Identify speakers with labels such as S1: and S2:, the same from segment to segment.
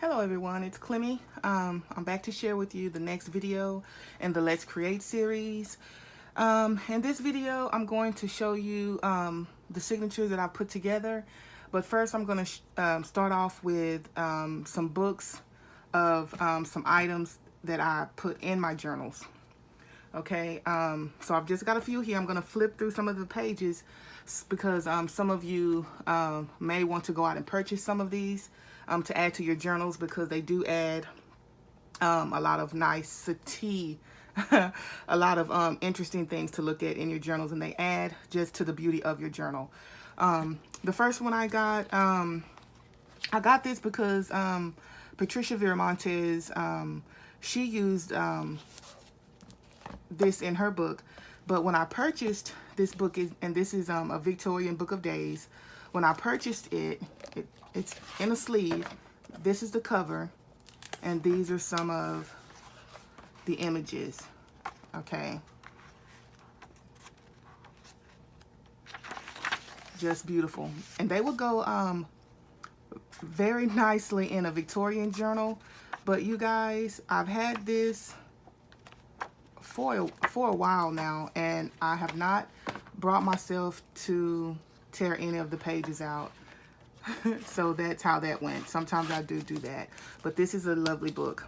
S1: Hello everyone, it's Climmie. I'm back to share with you the next video in the Let's Create series. In this video, I'm going to show you the signatures that I put together. But first, I'm going to start off with some books of some items that I put in my journals. Okay, so I've just got a few here. I'm going to flip through some of the pages because some of you may want to go out and purchase some of these to add to your journals, because they do add a lot of nicety, a lot of interesting things to look at in your journals, and they add just to the beauty of your journal. The first one I got this because Patricia Viramontes, she used this in her book. But when I purchased this book, and this is a Victorian Book of Days, when I purchased it, it's in a sleeve. This is the cover, and these are some of the images. Okay, just beautiful, and they will go very nicely in a Victorian journal. But you guys, I've had this for a while now, and I have not brought myself to tear any of the pages out. So that's how that went. Sometimes I do that, but this is a lovely book.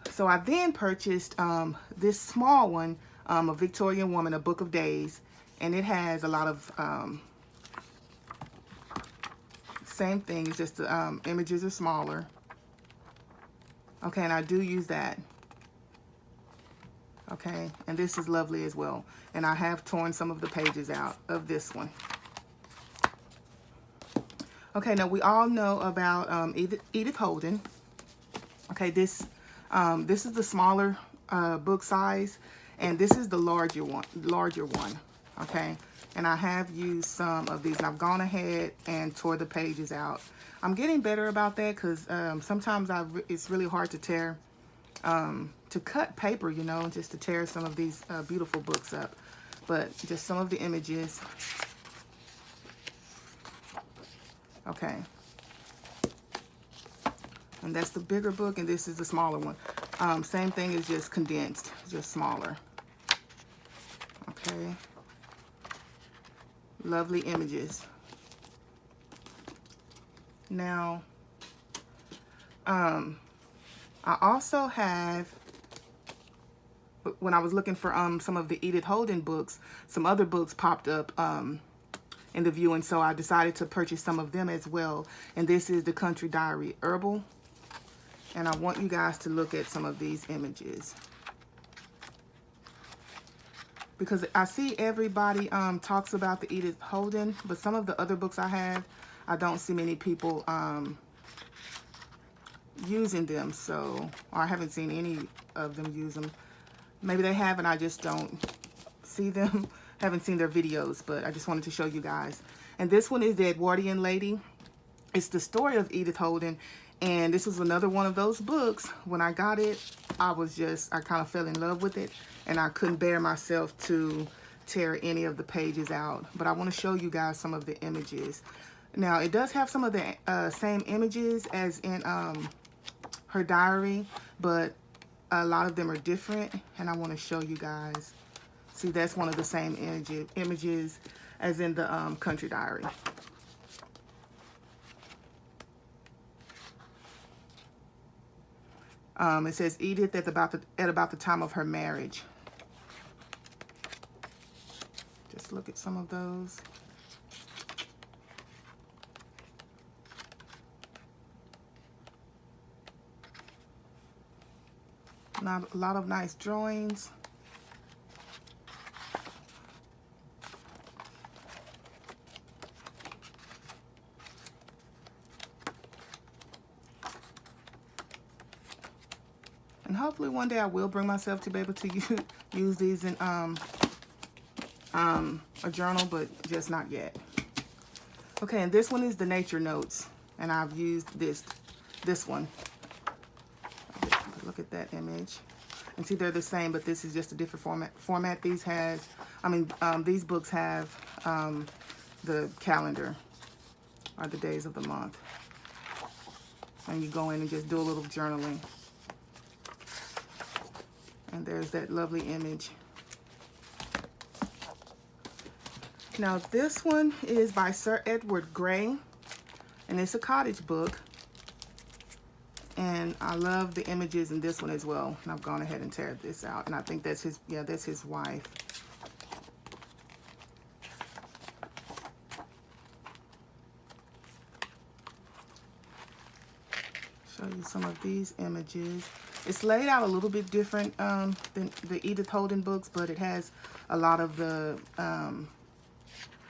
S1: So I then purchased this small one, A Victorian Woman, A Book of Days, and it has a lot of same thing. It's just the images are smaller. Okay, and I do use that. Okay, and this is lovely as well. And I have torn some of the pages out of this one. Okay, now we all know about Edith Holden. Okay, this is the smaller book size, and this is the larger one. Okay, and I have used some of these. I've gone ahead and tore the pages out. I'm getting better about that, because sometimes it's really hard to tear, to cut paper, you know, just to tear some of these beautiful books up. But just some of the images. Okay, and that's the bigger book, and this is the smaller one. Same thing, is just condensed, just smaller. Okay, lovely images. Now, I also have, when I was looking for some of the Edith Holden books, some other books popped up in the view, and so I decided to purchase some of them as well. And this is the Country Diary Herbal, and I want you guys to look at some of these images, because I see everybody talks about the Edith Holden, but some of the other books I don't see many people using them. So, or I haven't seen any of them use them. Maybe they have, and I just don't see them. Haven't seen their videos, but I just wanted to show you guys. And this one is the Edwardian Lady. It's the story of Edith Holden, and this was another one of those books. When I got it, I kind of fell in love with it, and I couldn't bear myself to tear any of the pages out. But I want to show you guys some of the images. Now, it does have some of the same images as in her diary, but a lot of them are different, and I want to show you guys. See, that's one of the same images as in the Country Diary. It says Edith at about the time of her marriage. Just look at some of those. A lot of nice drawings. And hopefully one day I will bring myself to be able to use these in a journal, but just not yet. Okay, and this one is the Nature Notes, and I've used this one. Look at that image, and see, they're the same, but this is just a different format. These books have the calendar, or the days of the month. and you go in and just do a little journaling. And there's that lovely image. Now this one is by Sir Edward Grey, and it's a cottage book. And I love the images in this one as well. And I've gone ahead and teared this out. And I think that's his, yeah, that's his wife. Show you some of these images. It's laid out a little bit different than the Edith Holden books, but it has a lot of the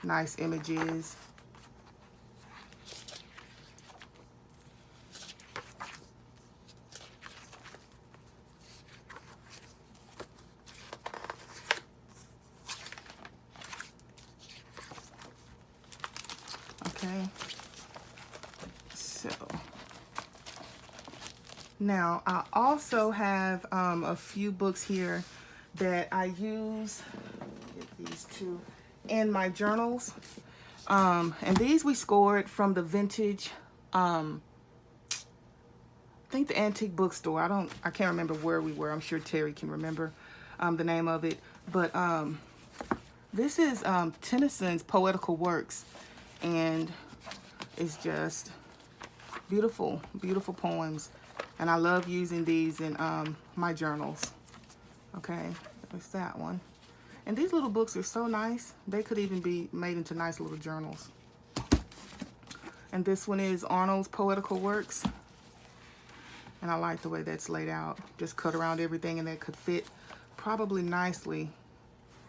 S1: nice images. Okay, so now I also have a few books here that I use, get these two, in my journals. And these we scored from the vintage, I think the antique bookstore. I can't remember where we were. I'm sure Terry can remember the name of it. But this is Tennyson's Poetical Works. And it's just beautiful, beautiful poems. And I love using these in my journals. Okay, there's that one. And these little books are so nice. They could even be made into nice little journals. And this one is Arnold's Poetical Works. And I like the way that's laid out. Just cut around everything, and that could fit probably nicely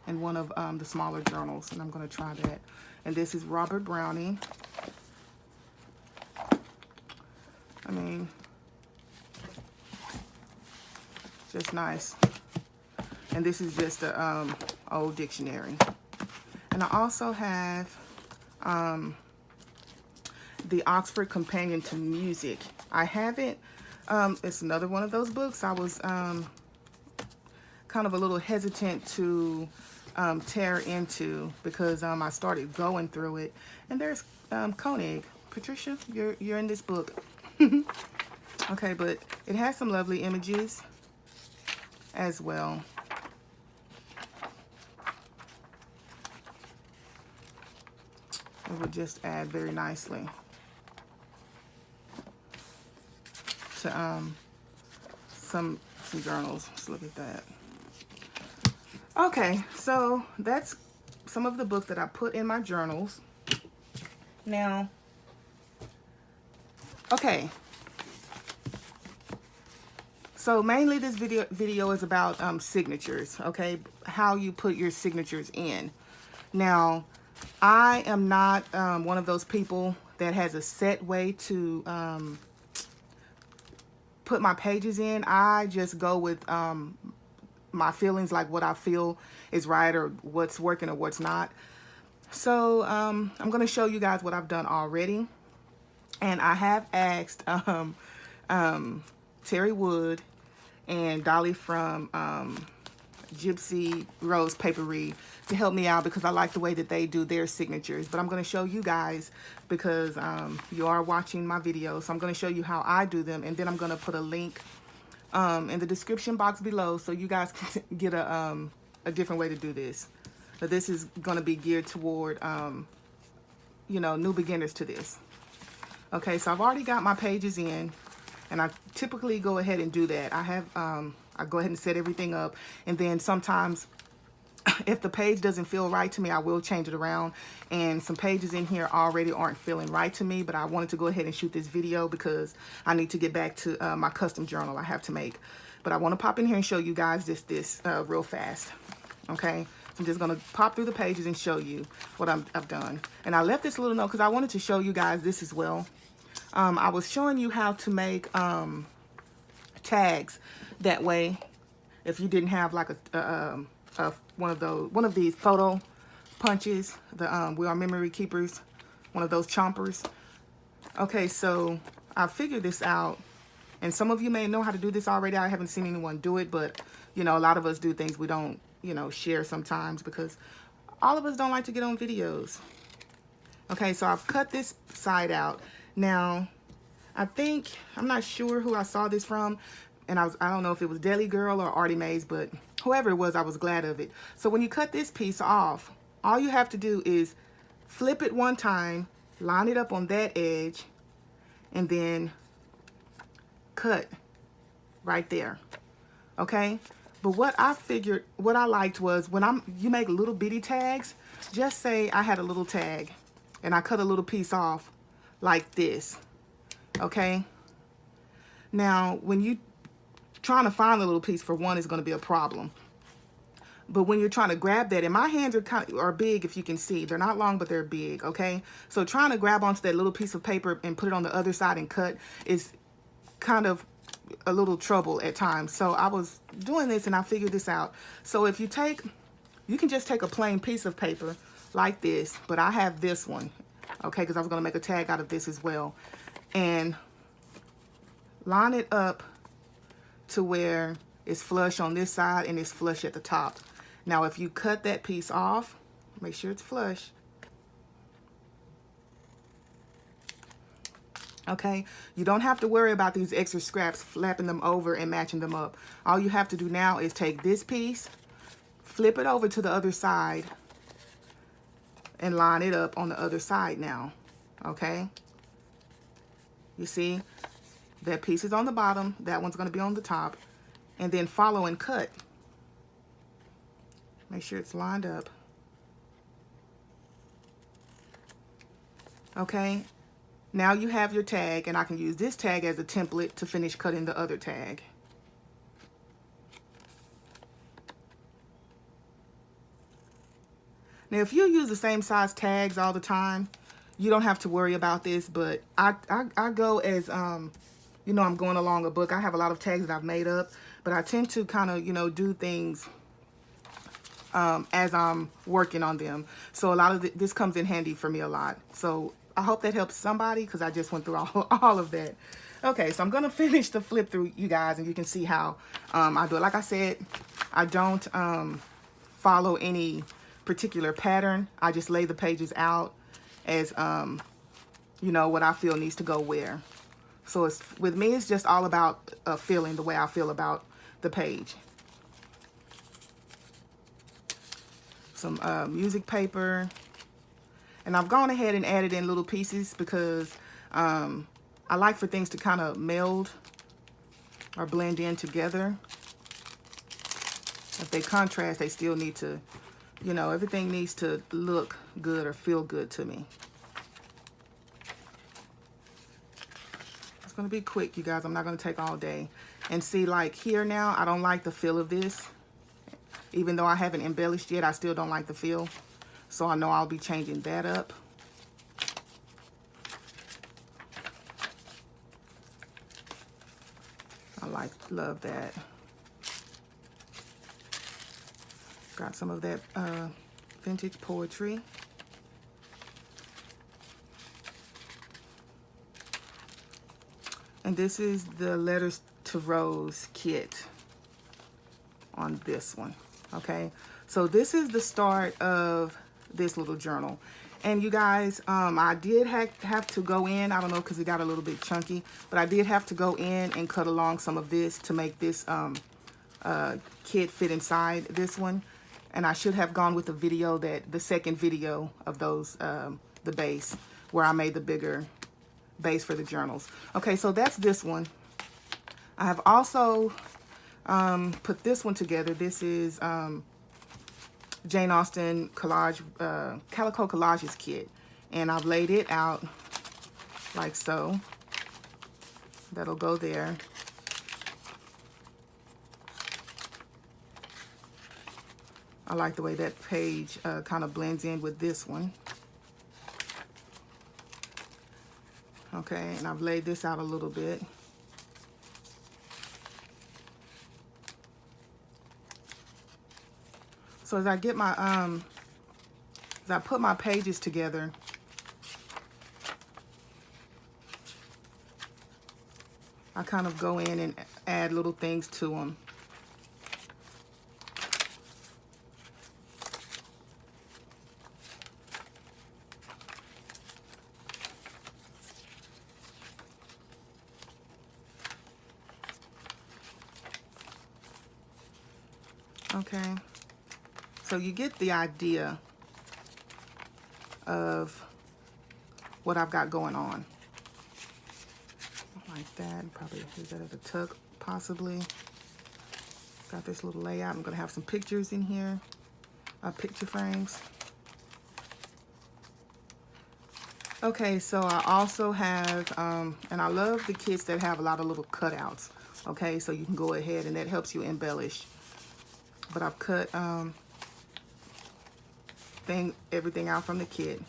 S1: in one of the smaller journals. And I'm going to try that. And this is Robert Browning. I mean, just nice. And this is just a old dictionary. And I also have the Oxford Companion to Music. I haven't, it's another one of those books I was kind of a little hesitant to tear into, because I started going through it. And there's Koenig. Patricia, you're in this book. Okay, but it has some lovely images as well. It would just add very nicely to some journals. Let's look at that. Okay, so that's some of the books that I put in my journals. Now, okay. So mainly this video is about signatures, okay? How you put your signatures in. Now, I am not one of those people that has a set way to put my pages in. I just go with my feelings, like what I feel is right or what's working or what's not. So I'm going to show you guys what I've done already. And I have asked Terri Wood and Dolly from Gipsy Rose Paperie to help me out, because I like the way that they do their signatures. But I'm going to show you guys, because you are watching my video, so I'm going to show you how I do them, and then I'm going to put a link in the description box below so you guys can get a different way to do this. But this is going to be geared toward you know, new beginners to this. Okay, so I've already got my pages in, and I typically go ahead and do that. I have I go ahead and set everything up, and then sometimes if the page doesn't feel right to me, I will change it around. And some pages in here already aren't feeling right to me, but I wanted to go ahead and shoot this video because I need to get back to my custom journal I have to make. But I want to pop in here and show you guys this real fast. Okay, I'm just going to pop through the pages and show you what I've done. And I left this little note because I wanted to show you guys this as well. I was showing you how to make tags. That way, if you didn't have like one of these photo punches, the We Are Memory Keepers, one of those chompers. Okay, so I figured this out, and some of you may know how to do this already. I haven't seen anyone do it, but you know, a lot of us do things we don't, you know, share sometimes, because all of us don't like to get on videos. Okay, so I've cut this side out. Now, I think, I'm not sure who I saw this from, and I don't know if it was Deli Girl or Artie Mays, but whoever it was, I was glad of it. So when you cut this piece off, all you have to do is flip it one time, line it up on that edge, and then cut right there. Okay? But what I figured, what I liked was when you make little bitty tags, just say I had a little tag and I cut a little piece off like this. Okay? Now, when you trying to find the little piece, for one, is going to be a problem. But when you're trying to grab that, and my hands are big, if you can see. They're not long, but they're big, okay? So trying to grab onto that little piece of paper and put it on the other side and cut is kind of a little trouble at times. So I was doing this and I figured this out. So if you can just take a plain piece of paper like this, but I have this one, okay, because I was going to make a tag out of this as well. And line it up to where it's flush on this side and it's flush at the top. Now, if you cut that piece off, make sure it's flush. Okay, you don't have to worry about these extra scraps, flapping them over and matching them up. All you have to do now is take this piece, flip it over to the other side, and line it up on the other side now. Okay, you see, that piece is on the bottom, that one's going to be on the top, and then follow and cut. Make sure it's lined up. Okay, now you have your tag, and I can use this tag as a template to finish cutting the other tag. Now, if you use the same size tags all the time, you don't have to worry about this, but I go as, you know, I'm going along a book. I have a lot of tags that I've made up, but I tend to kind of, you know, do things as I'm working on them. So a lot of this comes in handy for me a lot. So I hope that helps somebody, because I just went through all of that. Okay, so I'm going to finish the flip through, you guys, and you can see how I do it. Like I said, I don't follow any particular pattern. I just lay the pages out as, you know, what I feel needs to go where. So with me, it's just all about feeling the way I feel about the page. Some music paper, and I've gone ahead and added in little pieces because I like for things to kind of meld or blend in together. If they contrast, they still need to, you know, everything needs to look good or feel good to me. It's going to be quick, you guys. I'm not going to take all day. And see, like here now, I don't like the feel of this. Even though I haven't embellished yet, I still don't like the feel. So I know I'll be changing that up. Love that. Got some of that vintage poetry. And this is the Letters to Rose kit on this one. Okay, so this is the start of this little journal. And you guys, I did have to go in, I don't know, because it got a little bit chunky, but I did have to go in and cut along some of this to make this kit fit inside this one. And I should have gone with the video, the second video of those, the base, where I made the bigger base for the journals. Okay, so that's this one. I have also put this one together. This is Jane Austen collage, Calico Collages kit, and I've laid it out like so. That'll go there. I like the way that page kind of blends in with this one. Okay, and I've laid this out a little bit. So as I get my, as I put my pages together, I kind of go in and add little things to them. Okay, so you get the idea of what I've got going on. Like that, probably use that as a tuck, possibly. Got this little layout. I'm gonna have some pictures in here, picture frames. Okay, so I also have, and I love the kits that have a lot of little cutouts. Okay, so you can go ahead and that helps you embellish. But I've cut everything out from the kit.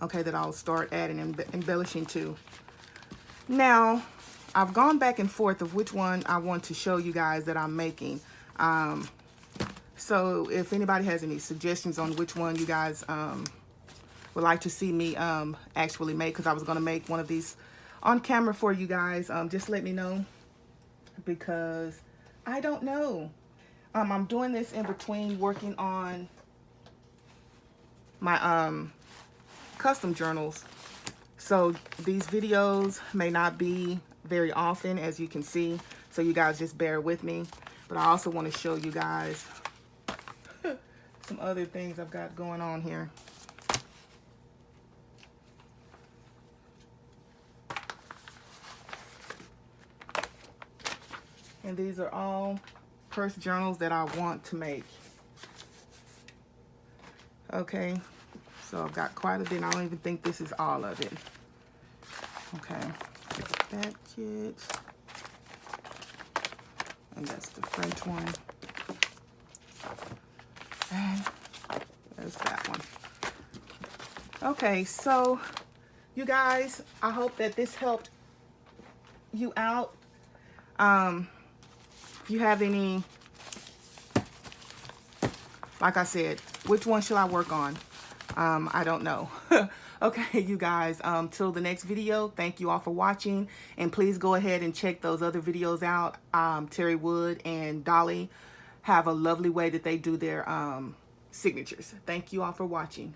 S1: Okay, that I'll start adding and embellishing to. Now, I've gone back and forth of which one I want to show you guys that I'm making. So if anybody has any suggestions on which one you guys would like to see me actually make, because I was going to make one of these on camera for you guys, just let me know, because I don't know. I'm doing this in between working on my custom journals. So these videos may not be very often, as you can see, so you guys just bear with me. But I also want to show you guys some other things I've got going on here. And these are all purse journals that I want to make. Okay, so I've got quite a bit. I don't even think this is all of it. Okay, that kit. And that's the French one. And there's that one. Okay, so you guys, I hope that this helped you out. If you have any, like I said, which one should I work on? I don't know. Okay, you guys, till the next video, thank you all for watching, and please go ahead and check those other videos out. Terri Wood and Dolly have a lovely way that they do their signatures. Thank you all for watching.